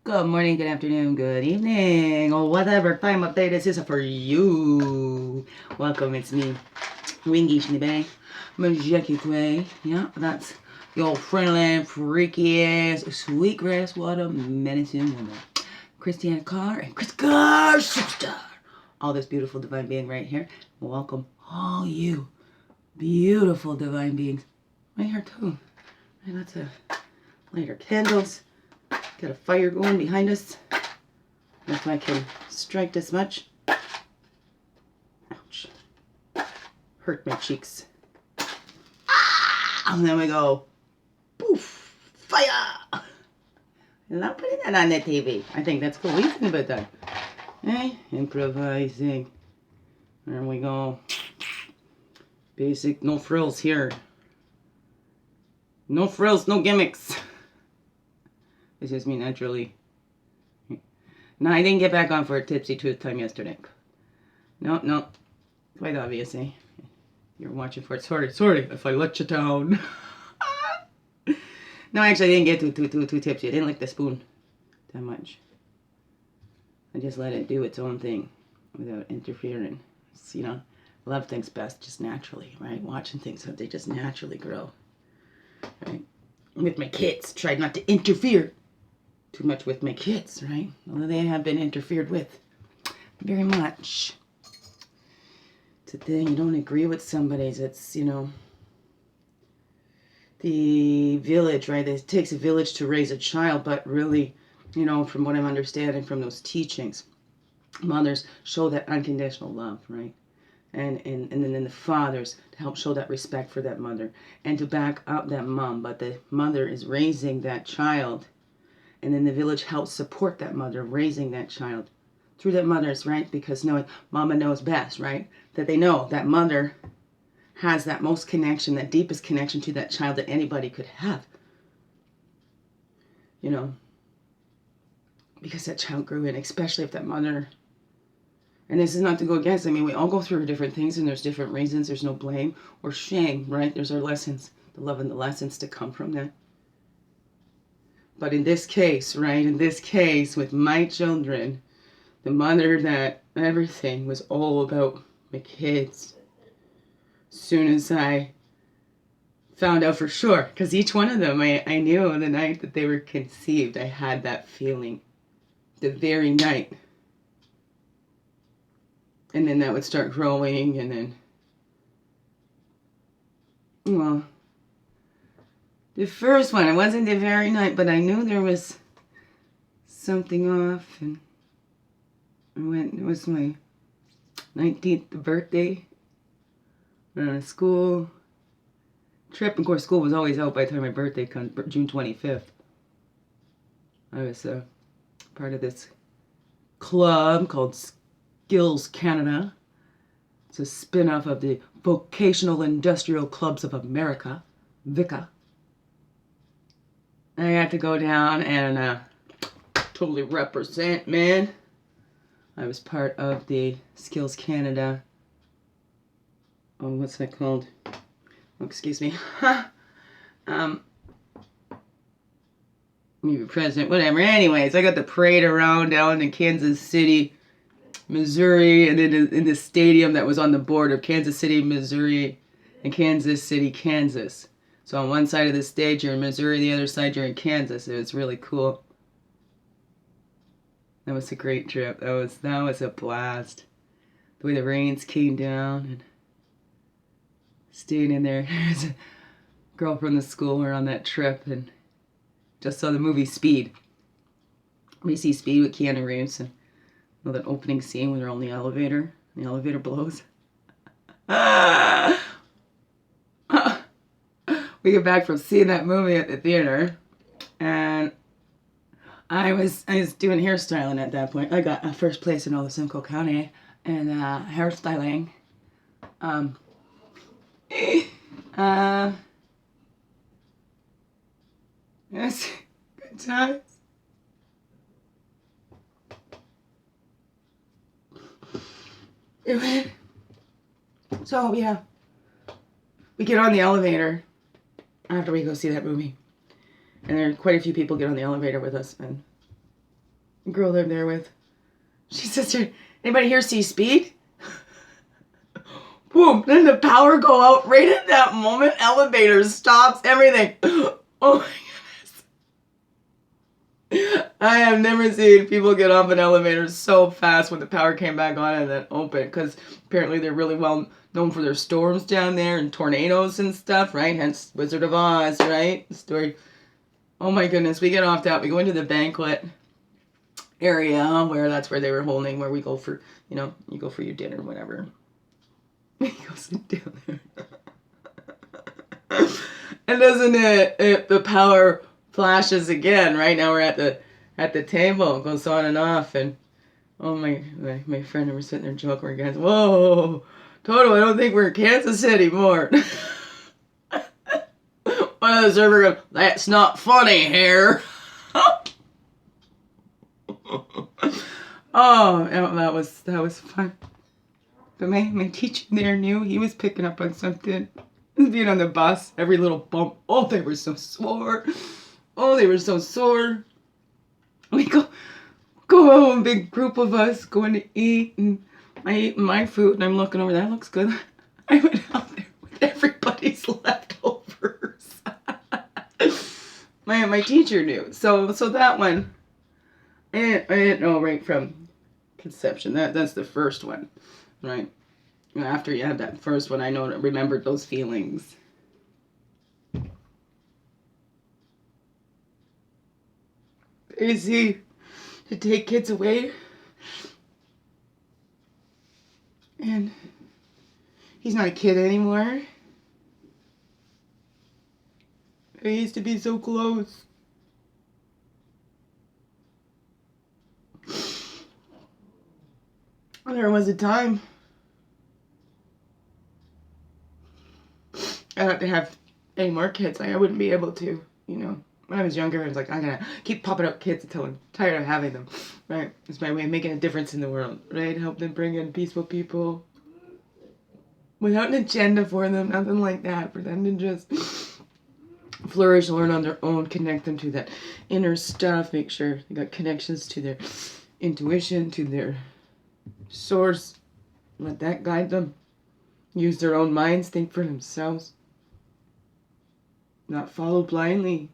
Good morning, good afternoon, good evening, or whatever time of day this is for you. Welcome, it's me, Wingy Schneebay, Majeki Quay. Yeah, that's your friendly, freaky ass, sweetgrass water medicine woman, Christianna Carr and Chris Carr Superstar. All this beautiful divine being right here. Welcome, all you beautiful divine beings. Right here, too. And let's light our candles. Got a fire going behind us. If I can strike this much. Ouch. Hurt my cheeks. Ah! And then we go. Poof! Fire! And I'm putting that on the TV. I think that's cool. What do you think about that? Hey, improvising. There we go. Basic, no frills here. No frills, no gimmicks. It's just me naturally. No, I didn't get back on for a tipsy tooth time yesterday. No. Quite obvious, eh? You're watching for it. Sorry if I let you down. No, actually, I didn't get too tipsy. I didn't lick the spoon that much. I just let it do its own thing without interfering. It's, love things best just naturally, right? Watching things, so they just naturally grow, right? With my kids, tried not to interfere too much with my kids, right? Although they have been interfered with very much. It's a thing, you don't agree with somebody's, it's, the village, right? It takes a village to raise a child, but really, from what I'm understanding from those teachings, mothers show that unconditional love, right? And then the fathers to help show that respect for that mother and to back up that mom, but the mother is raising that child. And then the village helps support that mother raising that child through that mother's, right? Because knowing mama knows best, right? That they know that mother has that most connection, that deepest connection to that child that anybody could have. Because that child grew in, especially if that mother, and this is not to go against, we all go through different things and there's different reasons. There's no blame or shame, right? There's our lessons, the love and the lessons to come from that. But in this case, right, with my children, the mother that everything was all about my kids. As soon as I found out for sure, because each one of them, I knew on the night that they were conceived, I had that feeling the very night. And then that would start growing, and then, the first one, it wasn't the very night, but I knew there was something off, and it was my 19th birthday. Went on a school trip. Of course, school was always out by the time my birthday comes, June 25th. I was part of this club called Skills Canada. It's a spin-off of the Vocational Industrial Clubs of America, VICA. I had to go down and totally represent, man. I was part of the Skills Canada. Oh, what's that called? Oh, excuse me. Maybe president, whatever. Anyways, I got to parade around down in Kansas City, Missouri, and then in the stadium that was on the border of Kansas City, Missouri, and Kansas City, Kansas. So on one side of the stage you're in Missouri, the other side you're in Kansas. It was really cool. That was a great trip. That was a blast. The way the rains came down and staying in there. There's a girl from the school. We're on that trip and just saw the movie Speed. We see Speed with Keanu Reeves and that opening scene when they're on the elevator. The elevator blows. We get back from seeing that movie at the theater, and I was doing hairstyling at that point. I got first place in all of Simcoe County in hairstyling. Yes, good times. So yeah, we get on the elevator after we go see that movie. And there are quite a few people get on the elevator with us, and girl lived there with. She says, anybody here see Speed? Boom, then the power go out right at that moment. Elevator stops, everything. Oh my goodness. I have never seen people get off an elevator so fast when the power came back on and then open, because apparently they're really well known for their storms down there and tornadoes and stuff, right? Hence Wizard of Oz, right? The story. Oh my goodness, we get off that. We go into the banquet area where that's where they were holding, where we go for, you go for your dinner, whatever. You go sit down there. And doesn't it, the power flashes again, right? Now we're at the table, it goes on and off, and oh my friend and we're sitting there joking, we're guys, whoa, Toto, I don't think we're in Kansas anymore. One of the server goes, that's not funny here. Oh, that was fun. But my teacher there knew he was picking up on something. Being on the bus, every little bump. Oh, they were so sore. Oh, they were so sore. We go home, a big group of us going to eat, and I ate my food, and I'm looking over, that looks good. I went out there with everybody's leftovers. My teacher knew. So that one, I didn't know right from conception. That's the first one, right? After you had that first one, I remembered those feelings. Easy to take kids away, and he's not a kid anymore. They used to be so close. There was a time I had to have any more kids. I wouldn't be able to, When I was younger, I was like, I'm going to keep popping out kids until I'm tired of having them, right? It's my way of making a difference in the world, right? Help them bring in peaceful people without an agenda for them, nothing like that, for them to just flourish, learn on their own, connect them to that inner stuff, make sure they got connections to their intuition, to their source, let that guide them, use their own minds, think for themselves, not follow blindly.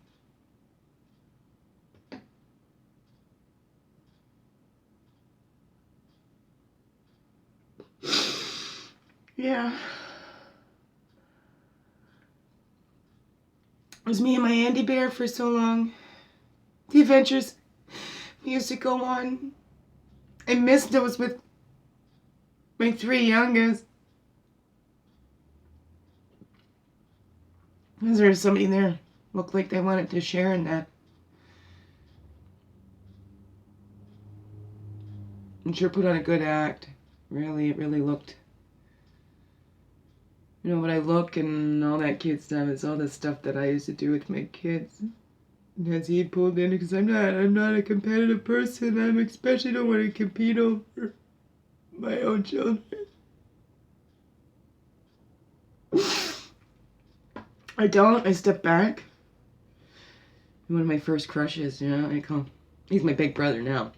Yeah. It was me and my Andy Bear for so long. The adventures we used to go on. I missed those with my three youngest. Because there was somebody there looked like they wanted to share in that. And sure put on a good act. Really, it really looked. When I look and all that kid stuff, it's all the stuff that I used to do with my kids. And as he pulled in, because I'm not a competitive person. I especially don't want to compete over my own children. I don't. I step back. One of my first crushes, I call him. He's my big brother now.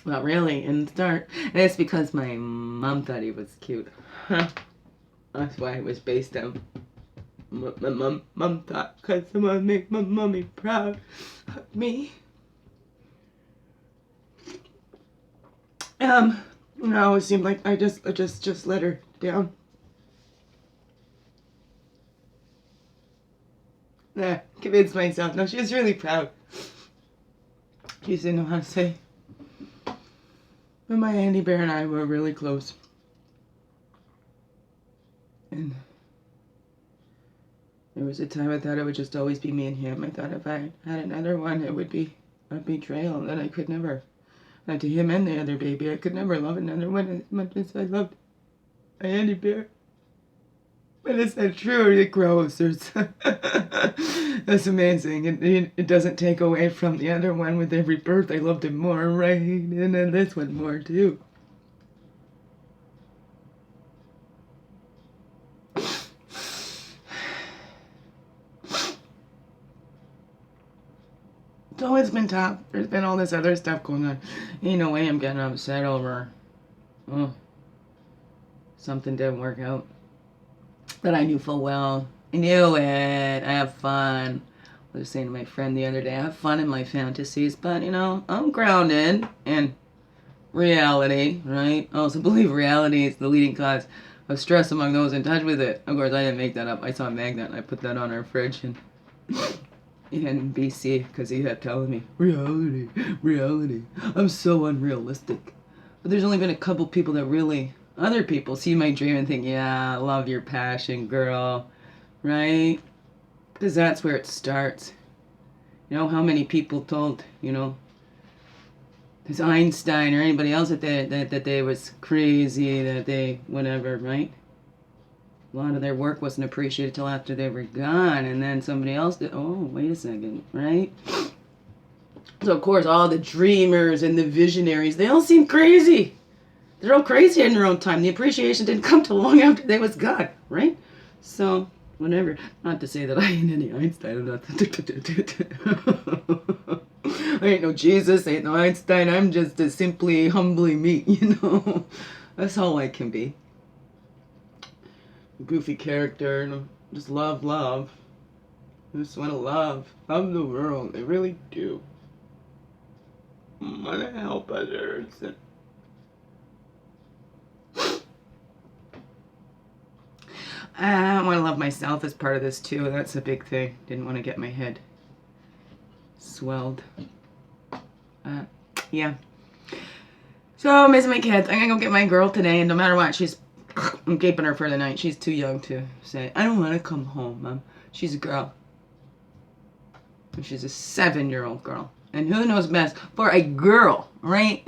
Well, really, in the start. And it's because my mom thought he was cute. That's why it was based on what my mom thought. Because I want to make my mommy proud of me. It always seemed like I just let her down. Convinced myself. No, she was really proud. She didn't know how to say. But my Andy Bear and I were really close. And there was a time I thought it would just always be me and him. I thought if I had another one, it would be a betrayal. That I could never, to him and the other baby, I could never love another one as much as I loved my Andy Bear. But it's not true. It grows. That's amazing. It doesn't take away from the other one. With every birth, I loved him more, right? And then this one more, too. So it's been tough. There's been all this other stuff going on. Ain't no way I'm getting upset over something didn't work out. That I knew full well. I knew it. I have fun. I was saying to my friend the other day, I have fun in my fantasies, but I'm grounded in reality, right? I also believe reality is the leading cause of stress among those in touch with it. Of course, I didn't make that up. I saw a magnet and I put that on our fridge in BC because he kept telling me, reality. I'm so unrealistic. But there's only been a couple people that really, other people see my dream and think, yeah, I love your passion, girl, right? Because that's where it starts. How many people told, there's Einstein or anybody else that they was crazy, that they, whatever, right? A lot of their work wasn't appreciated till after they were gone, and then somebody else did, oh, wait a second, right? So, of course, all the dreamers and the visionaries, they all seem crazy. They're all crazy in their own time. The appreciation didn't come till long after they was gone, right? So, whatever. Not to say that I ain't any Einstein. I'm not. I ain't no Jesus, ain't no Einstein. I'm just a simply, humbly me, That's all I can be. Goofy character, and just love. I just want to love the world. I really do. I want to help others. I want to love myself as part of this too. That's a big thing. Didn't want to get my head swelled. Yeah. So I'm missing my kids. I'm gonna go get my girl today, and no matter what, I'm keeping her for the night. She's too young to say, I don't want to come home, Mom. She's a girl. And she's a 7-year-old girl. And who knows best for a girl, right?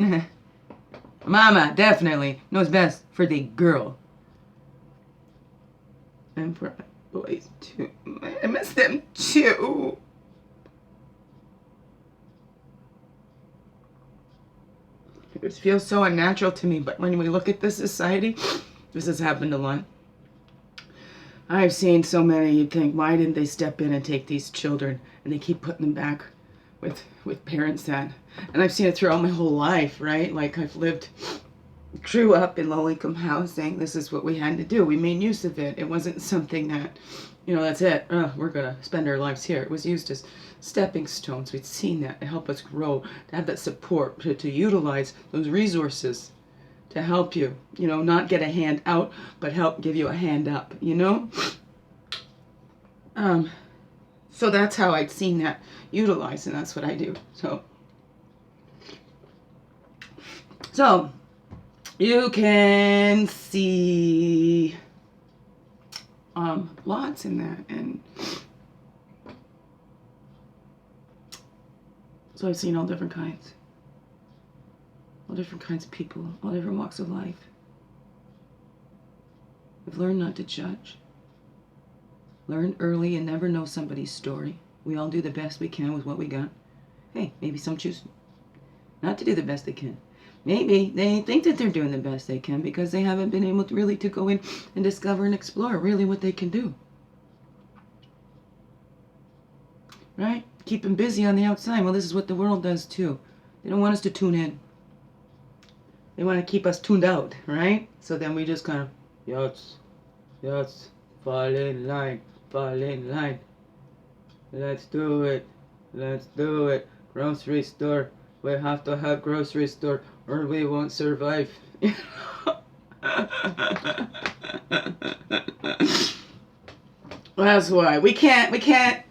Mama definitely knows best for the girl. And for boys too. I miss them too. It feels so unnatural to me, but when we look at this society, this has happened a lot. I've seen so many, you'd think, why didn't they step in and take these children? And they keep putting them back with parents that. And I've seen it throughout my whole life, right? Like grew up in low-income housing. This is what we had to do. We made use of it. It wasn't something that, that's it. We're going to spend our lives here. It was used as stepping stones. We'd seen that to help us grow, to have that support, to utilize those resources to help you, not get a hand out, but help give you a hand up, So that's how I'd seen that utilized, and that's what I do. So you can see lots in that, and so I've seen all different kinds of people, all different walks of life. I've learned not to judge. Learn early and never know somebody's story. We all do the best we can with what we got. Hey, maybe some choose not to do the best they can. Maybe they think that they're doing the best they can because they haven't been able to really go in and discover and explore really what they can do. Right? Keep them busy on the outside. Well, this is what the world does too. They don't want us to tune in. They want to keep us tuned out, right? So then we just kind of, yes, fall in line. Let's do it. Grocery store. We have to have grocery store or we won't survive. That's why we can't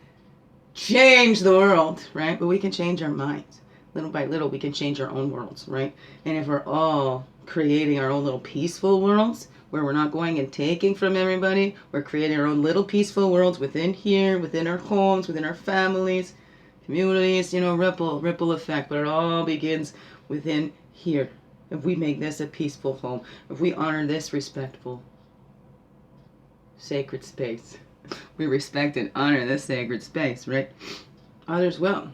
change the world, right? But we can change our minds. Little by little, we can change our own worlds, right? And if we're all creating our own little peaceful worlds, where we're not going and taking from everybody, we're creating our own little peaceful worlds within here, within our homes, within our families, communities, ripple effect. But it all begins within here. If we make this a peaceful home, if we honor this respectful, sacred space, we respect and honor this sacred space, right? Others will.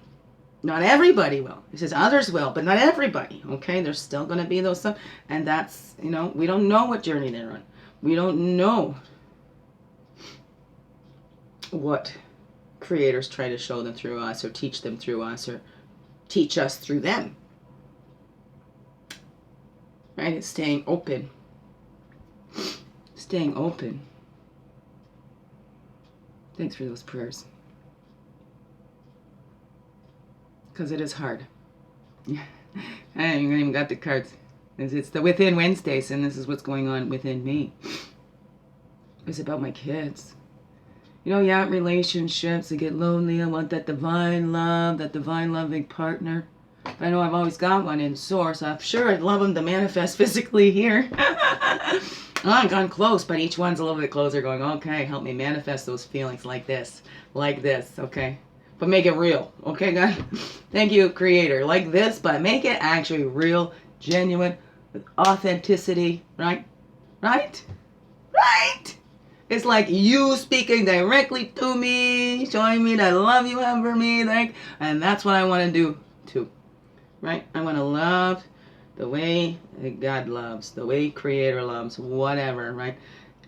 Not everybody will. It says others will, but not everybody, okay? There's still going to be those some, and that's, we don't know what journey they're on. We don't know what creators try to show them through us or teach them through us or teach us through them. Right? It's staying open. Staying open. Thanks for those prayers. Because it is hard. I haven't even got the cards. It's the Within Wednesdays, and this is what's going on within me. It's about my kids. You know, yeah, relationships, I get lonely. I want that divine love, that divine loving partner. But I know I've always got one in source. I'm sure I'd love them to manifest physically here. I've gone close, but each one's a little bit closer going, okay, help me manifest those feelings like this, okay? But make it real, okay, guys? Thank you, Creator. Like this, but make it actually real, genuine, with authenticity, right? Right? Right? It's like you speaking directly to me, showing me that love you have for me, like, and that's what I want to do, too. Right? I want to love the way that God loves, the way Creator loves, whatever, right?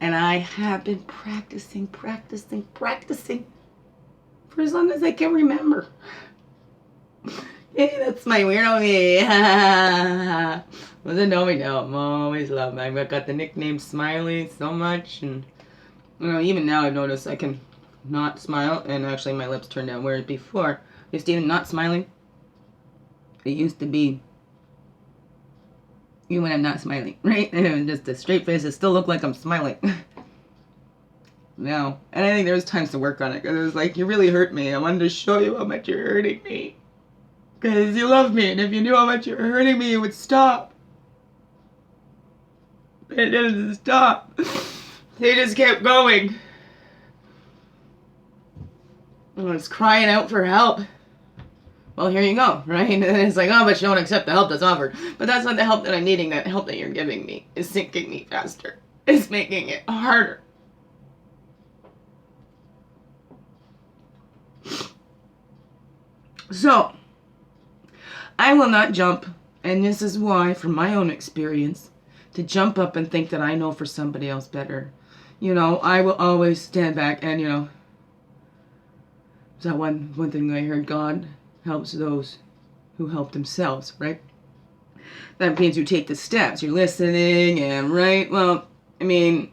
And I have been practicing for as long as I can remember. Hey, that's my weirdo me. Doesn't know me now. I'm always loved. I've got the nickname Smiley so much, and you know, even now I've noticed I can not smile, and actually my lips turn down. Whereas before, just even not smiling, it used to be even when I'm not smiling, right? And it was just a straight face. It still looked like I'm smiling. No. And I think there was times to work on it, because it was like, you really hurt me. I wanted to show you how much you're hurting me. Because you love me, and if you knew how much you're hurting me, you would stop. But it didn't stop. They just kept going. I was crying out for help. Well, here you go, right? And it's like, oh, but you don't accept the help that's offered. But that's not the help that I'm needing. That help that you're giving me is sinking me faster. It's making it harder. So, I will not jump, and this is why, from my own experience, to jump up and think that I know for somebody else better. You know, I will always stand back and, you know, is that one thing I heard, God helps those who help themselves, right? That means you take the steps, you're listening, and right, well, I mean,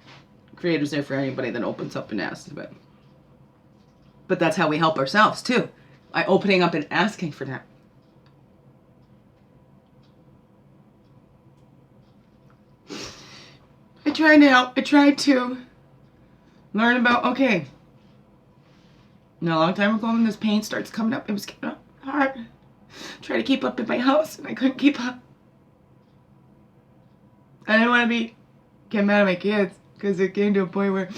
Creator's there for anybody that opens up and asks, but that's how we help ourselves too, by opening up and asking for that. I tried to help. I tried to learn about, okay, now a long time ago when this pain starts coming up, it was getting hard. Try to keep up in my house, and I couldn't keep up. I didn't want to get mad at my kids, because it came to a point where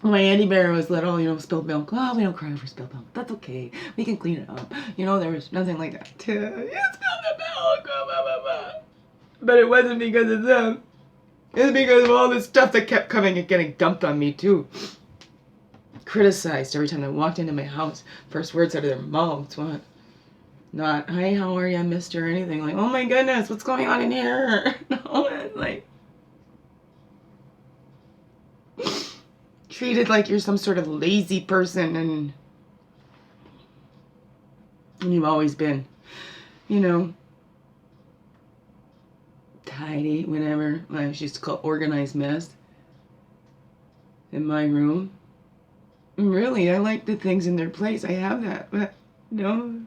my Andy Bear was little, you know, spilled milk. Oh, we don't cry over spilled milk. That's okay. We can clean it up. You know, there was nothing like that. You spilled the milk. Blah, blah, blah, blah. But it wasn't because of them. It's because of all this stuff that kept coming and getting dumped on me, too. Criticized every time I walked into my house. First words out of their mouths, what? Not, hi, how are you, mister, or anything. Like, oh my goodness, what's going on in here? No, it's like, treated like you're some sort of lazy person, and you've always been, you know, tidy, whatever. I used to call organized mess in my room. And really, I like the things in their place. I have that, but you know,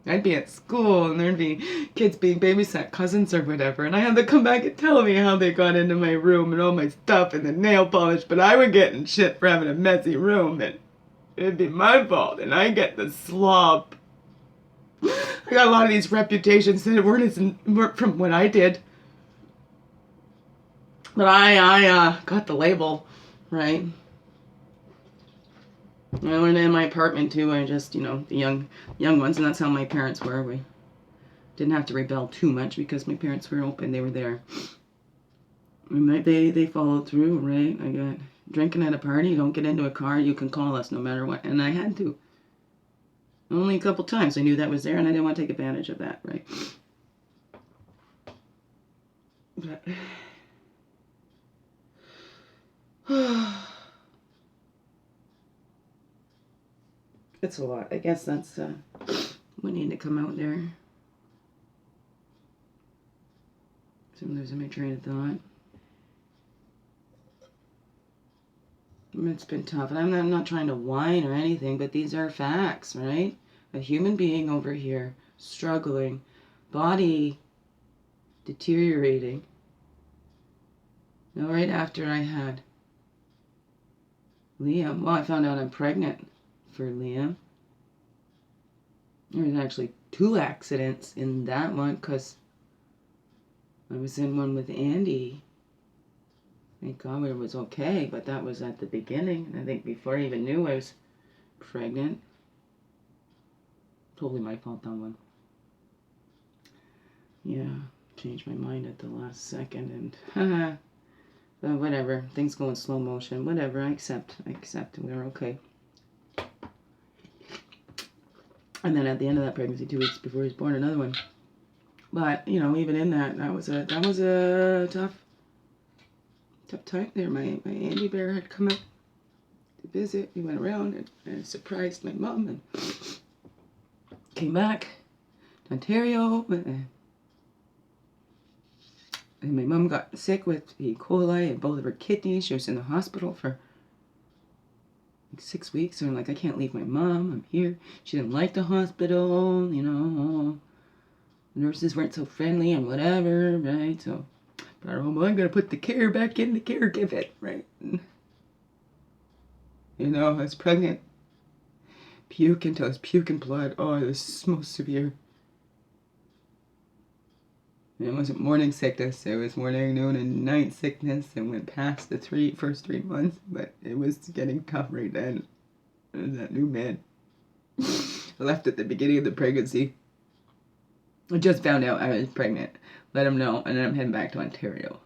I'd be at school and there'd be kids being babysat, cousins or whatever, and I had to come back and tell me how they got into my room and all my stuff and the nail polish, but I would get in shit for having a messy room, and it'd be my fault, and I get the slop. I got a lot of these reputations that weren't from what I did. But I got the label, right? I learned in my apartment too. I just, you know, the young ones, and that's how my parents were. We didn't have to rebel too much because my parents were open. They were there. And they followed through, right? I got drinking at a party. You don't get into a car. You can call us no matter what. And I had to. Only a couple times I knew that was there, and I didn't want to take advantage of that, right? But it's a lot. I guess that's would need to come out there. So I'm losing my train of thought. It's been tough, and I'm not trying to whine or anything, but these are facts, right? A human being over here, struggling, body deteriorating. Now, right after I had Liam, well, I found out I'm pregnant for Liam. There was actually 2 accidents in that one, because I was in one with Andy. Thank God it was okay, but that was at the beginning. I think before I even knew I was pregnant. Totally my fault, that one. Yeah, changed my mind at the last second, and but whatever. Things go in slow motion. Whatever, I accept. We're okay. And then at the end of that pregnancy, 2 weeks before he was born, another one. But, you know, even in that was a tough time there. My Andy Bear had come up to visit. We went around and surprised my mom and came back to Ontario. And my mom got sick with E. coli in both of her kidneys. She was in the hospital for like 6 weeks. So I'm like, I can't leave my mom. I'm here. She didn't like the hospital, you know. Nurses weren't so friendly and whatever, right? So, but I'm going to put the care back in the caregiving, right? And, you know, I was pregnant. Puke until I was puking blood. Oh, this is most severe. It wasn't morning sickness, it was morning, noon, and night sickness, and went past the first 3 months, but it was getting tough right then. And that new man left at the beginning of the pregnancy. I just found out I was pregnant, let him know, and then I'm heading back to Ontario.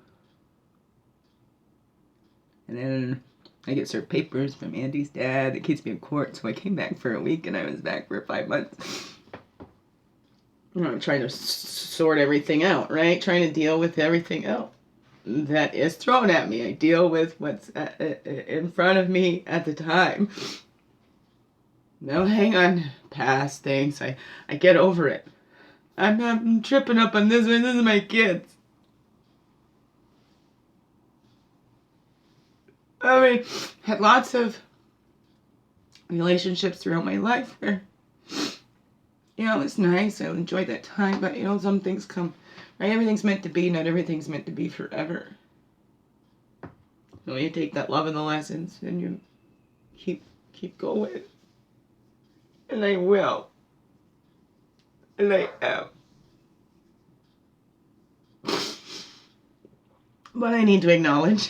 And then I get served papers from Andy's dad that keeps me in court, so I came back for a week, and I was back for 5 months. I'm trying to sort everything out, right? Trying to deal with everything else that is thrown at me. I deal with what's in front of me at the time. No, hang on. Past things. I get over it. I'm tripping up on this one. This is my kids. I mean, had lots of relationships throughout my life where, you know, it's nice. I enjoyed that time, but, you know, some things come, right? Everything's meant to be. Not everything's meant to be forever. So you take that love and the lessons, and you keep going. And I will. And I am. But I need to acknowledge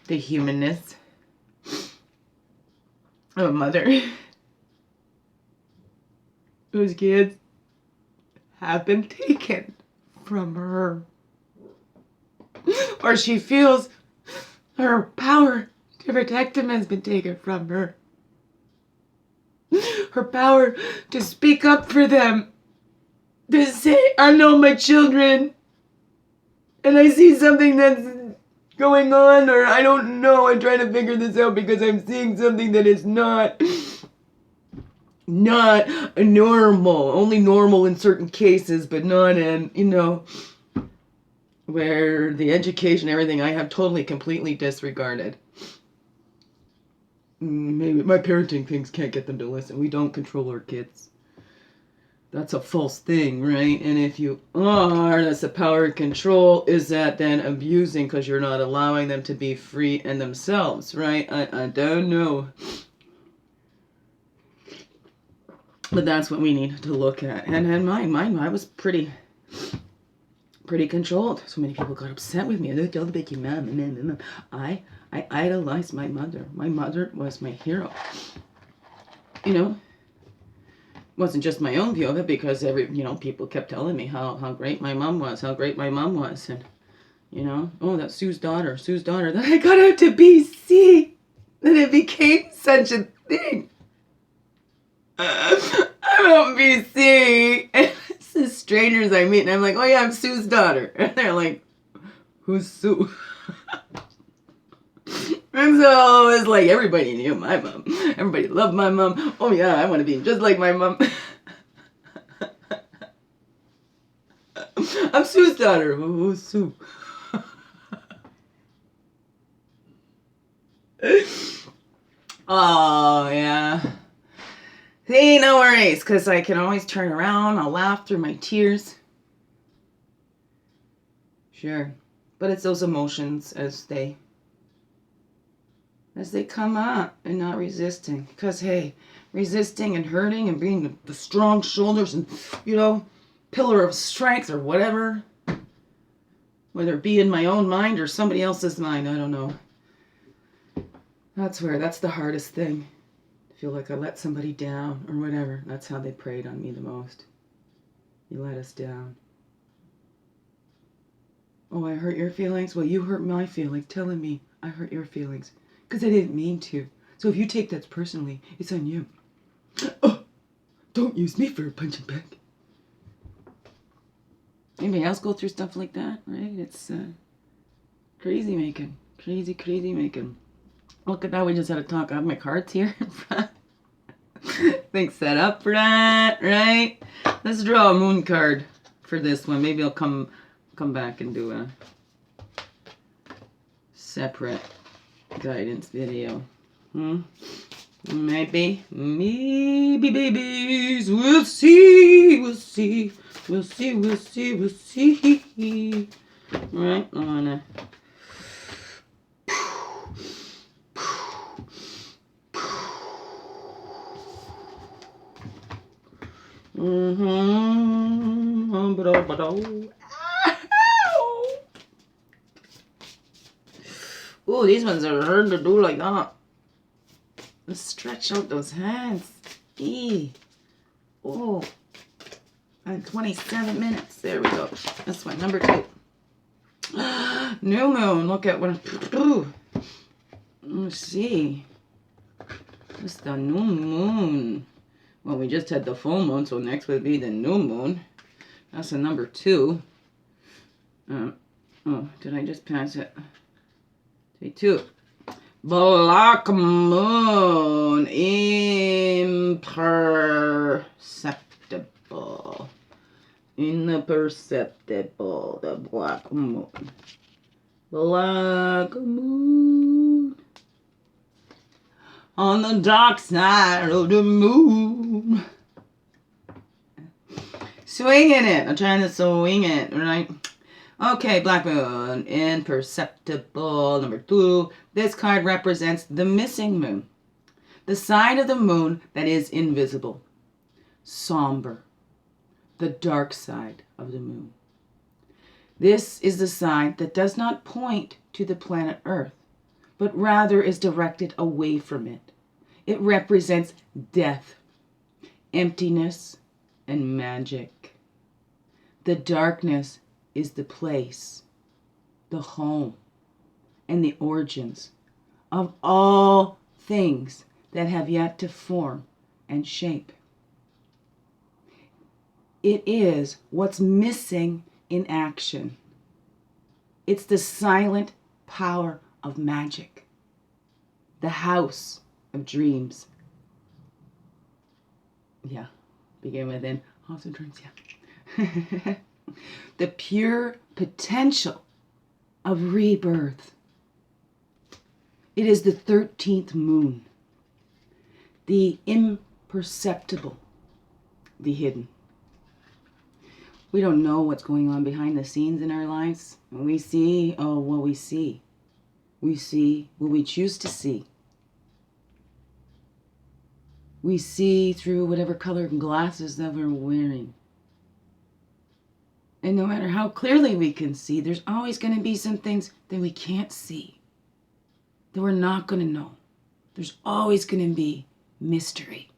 the humanness of a mother whose kids have been taken from her. Or she feels her power to protect them has been taken from her. Her power to speak up for them. To say, I know my children, and I see something that's going on, or I don't know, I'm trying to figure this out because I'm seeing something that is not normal. Only normal in certain cases, but not in, you know, where the education, everything I have totally, completely disregarded. Maybe my parenting things can't get them to listen. We don't control our kids. That's a false thing, right? And if you are, that's the power and control. Is that then abusing because you're not allowing them to be free and themselves, right? I don't know. But that's what we need to look at. And mine, I was pretty controlled. So many people got upset with me. They told the baby mom. I idolized my mother. My mother was my hero. You know? It wasn't just my own view of it, because people kept telling me how great my mom was, and, you know, oh, that's Sue's daughter. Then I got out to BC, and it became such a thing. I'm out in BC, and it's the strangers I meet, and I'm like, oh yeah, I'm Sue's daughter, and they're like, who's Sue? And so it's like everybody knew my mom. Everybody loved my mom. Oh yeah, I want to be just like my mom. I'm Sue's daughter. Who's Sue? Oh, yeah. See, no worries, because I can always turn around. I'll laugh through my tears. Sure. But it's those emotions as they come up and not resisting. Because, hey, resisting and hurting and being the strong shoulders and, pillar of strength or whatever, whether it be in my own mind or somebody else's mind, I don't know. That's the hardest thing. I feel like I let somebody down or whatever. That's how they preyed on me the most. You let us down. Oh, I hurt your feelings? Well, you hurt my feelings, telling me I hurt your feelings. Because I didn't mean to. So if you take that personally, it's on you. Oh, don't use me for a punching bag. Anybody else go through stuff like that, right? It's crazy making. Crazy making. Look at that, we just had a talk. I have my cards here. Things set up for that, right? Let's draw a moon card for this one. Maybe I'll come back and do a separate guidance video. Maybe babies. We'll see. Right on. Ooh, these ones are hard to do like that. Let's stretch out those hands. Oh. And 27 minutes. There we go. This one, number 2. New moon. Look at what. Let's see. It's the new moon. Well, we just had the full moon, so next would be the new moon. That's a number 2. Oh, did I just pass it? Day 2. Black moon. Imperceptible. Imperceptible. The black moon. Black moon. On the dark side of the moon. Swinging it. I'm trying to swing it, right? Okay, black moon. Imperceptible. Number 2. This card represents the missing moon. The side of the moon that is invisible. Somber. The dark side of the moon. This is the side that does not point to the planet Earth, but rather is directed away from it. It represents death, emptiness, and magic. The darkness is the place, the home, and the origins of all things that have yet to form and shape. It is what's missing in action. It's the silent power of magic. The house of dreams. Yeah, begin within. House of dreams, yeah. The pure potential of rebirth. It is the 13th moon. The imperceptible. The hidden. We don't know what's going on behind the scenes in our lives. When we see, what we see. We see what we choose to see. We see through whatever color glasses that we're wearing. And no matter how clearly we can see, there's always going to be some things that we can't see, that we're not going to know. There's always going to be mystery.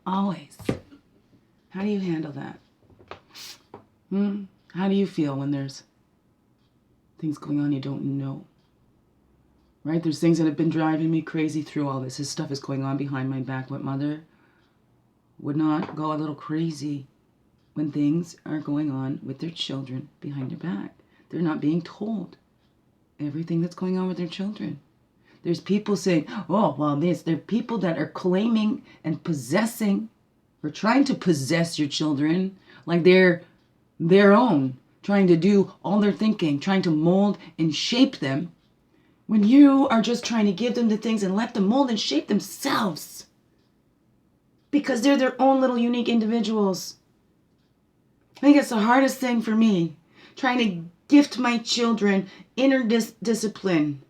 Always. How do you handle that? How do you feel when there's things going on you don't know? Right? There's things that have been driving me crazy through all this. This stuff is going on behind my back. What mother would not go a little crazy when things are going on with their children behind their back? They're not being told everything that's going on with their children. There's people saying, oh, well, there are people that are claiming and possessing or trying to possess your children like they're their own, trying to do all their thinking, trying to mold and shape them, when you are just trying to give them the things and let them mold and shape themselves. Because they're their own little unique individuals. I think it's the hardest thing for me, trying to gift my children inner discipline,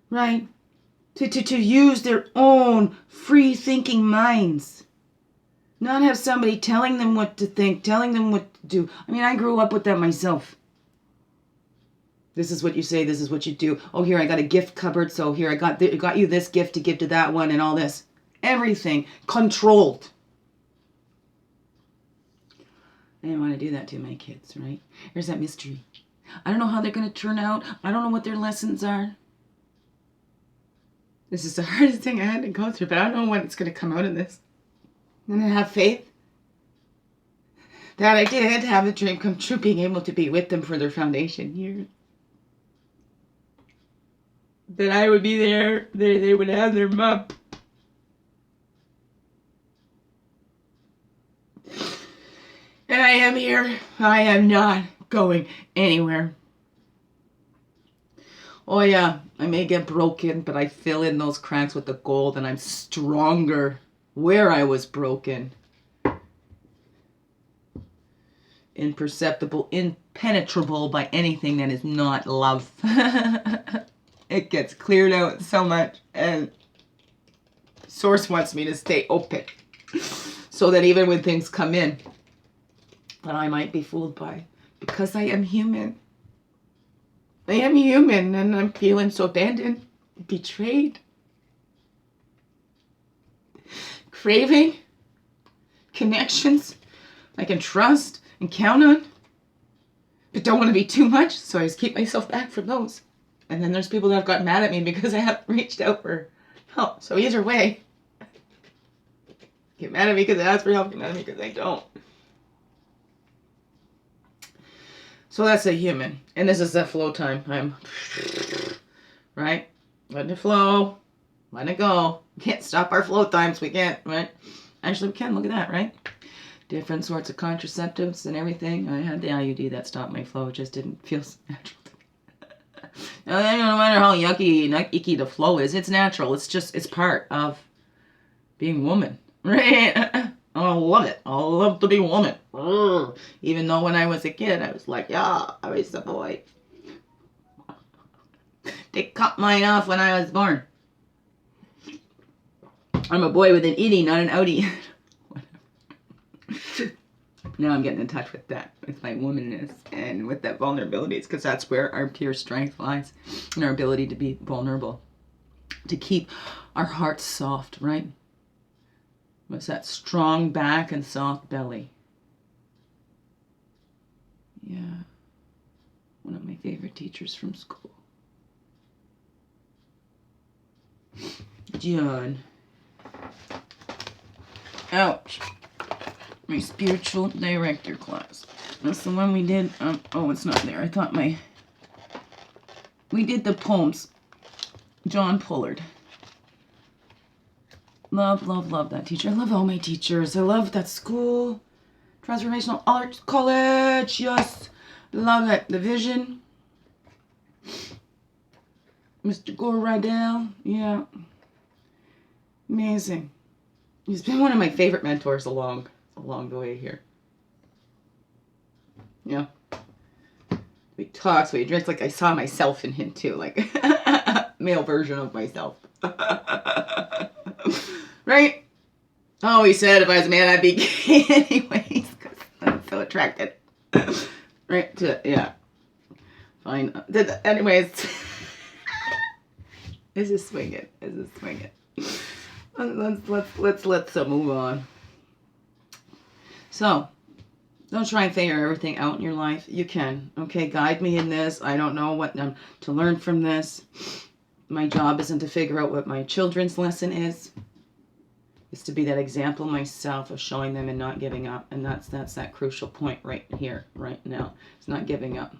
right? To use their own free thinking minds. Not have somebody telling them what to think, telling them what to do. I mean, I grew up with that myself. This is what you say, this is what you do. Oh, here, I got a gift cupboard, so here, I got you this gift to give to that one and all this. Everything controlled. I didn't want to do that to my kids, right? Here's that mystery. I don't know how they're going to turn out. I don't know what their lessons are. This is the hardest thing I had to go through, but I don't know when it's going to come out of this. And I have faith that I did have a dream come true, being able to be with them for their foundation years. That I would be there, they would have their mom. And I am here. I am not going anywhere. Oh yeah, I may get broken, but I fill in those cracks with the gold and I'm stronger where I was broken. Imperceptible, impenetrable by anything that is not love. It gets cleared out so much, and Source wants me to stay open so that even when things come in that I might be fooled by, because I am human. I am human, and I'm feeling so abandoned, betrayed, craving connections I can trust and count on, but don't want to be too much, so I just keep myself back from those. And then there's people that have got mad at me because I haven't reached out for help. So either way, get mad at me because I ask for help, get mad at me because I don't. So that's a human. And this is that flow time. I'm, right? Letting it flow. Letting it go. We can't stop our flow times. We can't, right? Actually, we can. Look at that, right? Different sorts of contraceptives and everything. I had the IUD that stopped my flow. It just didn't feel natural to me. No matter how icky the flow is, it's natural. It's just, it's part of being woman, right? I love it. I love to be a woman. Even though when I was a kid, I was like, yeah, I was a boy. They cut mine off when I was born. I'm a boy with an itty, not an outie. Now I'm getting in touch with that, with my womanness and with that vulnerabilities, because that's where our pure strength lies, and our ability to be vulnerable, to keep our hearts soft, right? What's that? Strong back and soft belly. Yeah. One of my favorite teachers from school. John. Ouch. My spiritual director class. That's the one we did. Oh, it's not there. I thought we did the poems. John Pullard. Love, love, love that teacher. I love all my teachers. I love that school. Transformational Arts College. Yes. Love it. The vision. Mr. Gore Rydell. Yeah. Amazing. He's been one of my favorite mentors along the way here. Yeah. We talked, we drinks, like I saw myself in him too, like male version of myself. Right? Oh, he said if I was a man, I'd be gay anyways, because I'm so attracted. Right? Yeah. Fine. Anyways. This is swinging. Let's move on. So, don't try and figure everything out in your life. You can. Okay, guide me in this. I don't know what to learn from this. My job isn't to figure out what my children's lesson is. It's to be that example myself of showing them and not giving up. And that's that crucial point right here, right now. It's not giving up.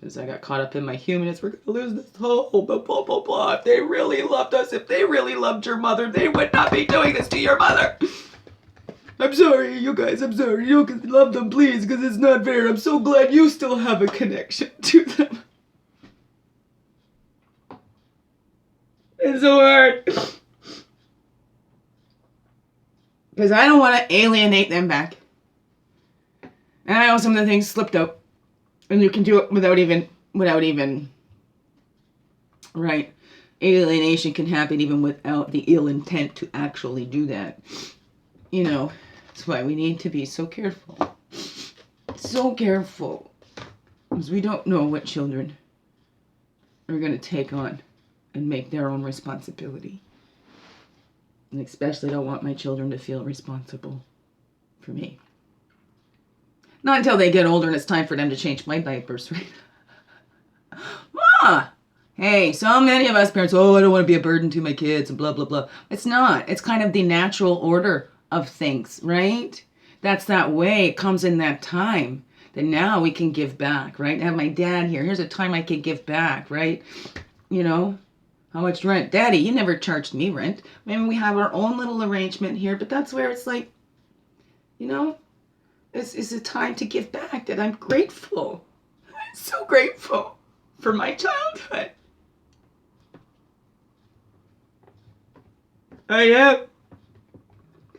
Because I got caught up in my humanness. We're going to lose this whole blah, blah, blah, blah. If they really loved us, if they really loved your mother, they would not be doing this to your mother. I'm sorry, you guys. I'm sorry. You can love them, please, because it's not fair. I'm so glad you still have a connection to them. It's so hard. Because I don't want to alienate them back. And I know some of the things slipped out. And you can do it without even, right? Alienation can happen even without the ill intent to actually do that. You know, that's why we need to be so careful. So careful. Because we don't know what children are going to take on and make their own responsibility. And especially don't want my children to feel responsible for me. Not until they get older and it's time for them to change my diapers, right? Hey, so many of us parents, I don't want to be a burden to my kids and blah, blah, blah. It's not. It's kind of the natural order of things, right? That's that way. It comes in that time that now we can give back, right? I have my dad here. Here's a time I can give back, right? You know, how much rent? Daddy, you never charged me rent. Maybe we have our own little arrangement here, but that's where it's like, you know, it's a time to give back, that I'm grateful. I'm so grateful for my childhood. I am.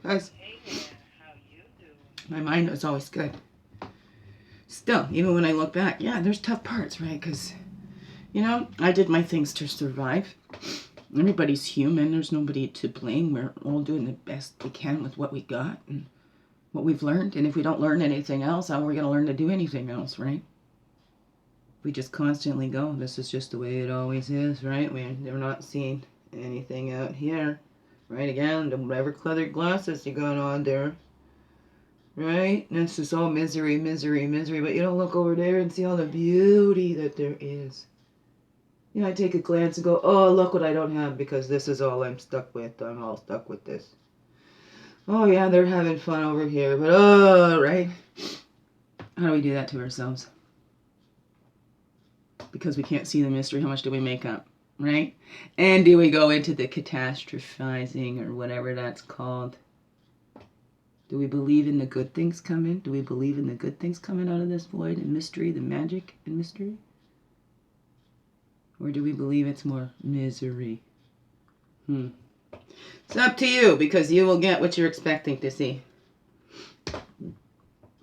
Guys, Hey there, how you doing? my mind was always good. Still, even when I look back, yeah, there's tough parts, right? Because, you know, I did my things to survive. Everybody's human. There's nobody to blame. We're all doing the best we can with what we got and what we've learned. And if we don't learn anything else, how are we going to learn to do anything else, right? We just constantly go, this is just the way it always is, right? We're not seeing anything out here, right? Again, the whatever colored glasses you got on there, right? And it's just all misery, misery, misery. But you don't look over there and see all the beauty that there is. You know, I take a glance and go, oh, look what I don't have, because this is all I'm stuck with. I'm all stuck with this. Oh, yeah, they're having fun over here, but oh, right? How do we do that to ourselves? Because we can't see the mystery, how much do we make up, right? And do we go into the catastrophizing or whatever that's called? Do we believe in the good things coming? Do we believe in the good things coming out of this void and mystery, the magic and mystery? Or do we believe it's more misery? It's up to you, because you will get what you're expecting to see.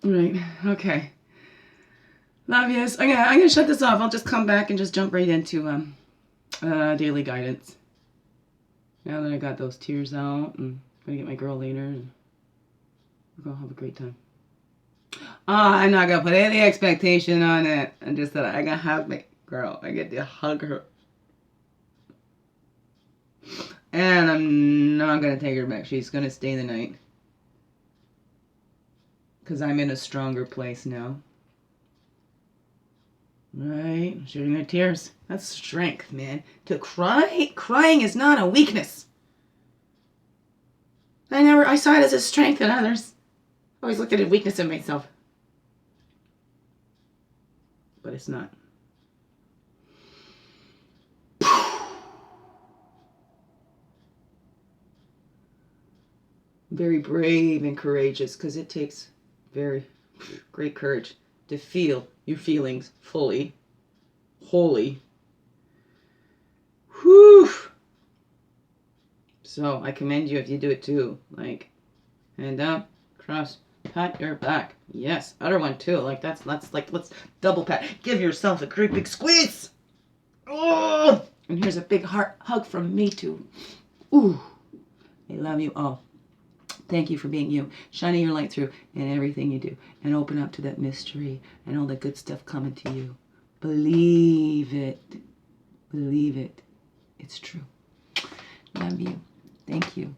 Right, okay. Love yous. Okay, I'm going to shut this off. I'll just come back and just jump right into daily guidance. Now that I got those tears out, and I'm going to get my girl later, and we're going to have a great time. I'm not going to put any expectation on it. I'm just that I got to have my girl. I get to hug her. And I'm not going to take her back. She's going to stay the night. Because I'm in a stronger place now. Right? Shedding her tears. That's strength, man. To cry? Crying is not a weakness. I saw it as a strength in others. I always looked at it as a weakness in myself. But it's not. Very brave and courageous, because it takes very great courage to feel your feelings fully, wholly. Whew. So I commend you if you do it too. Like, hand up, cross, pat your back. Yes, other one too. Like let's double pat. Give yourself a great big squeeze. Oh, and here's a big heart hug from me too. Ooh, I love you all. Thank you for being you, shining your light through in everything you do, and open up to that mystery and all the good stuff coming to you. Believe it. Believe it. It's true. Love you. Thank you.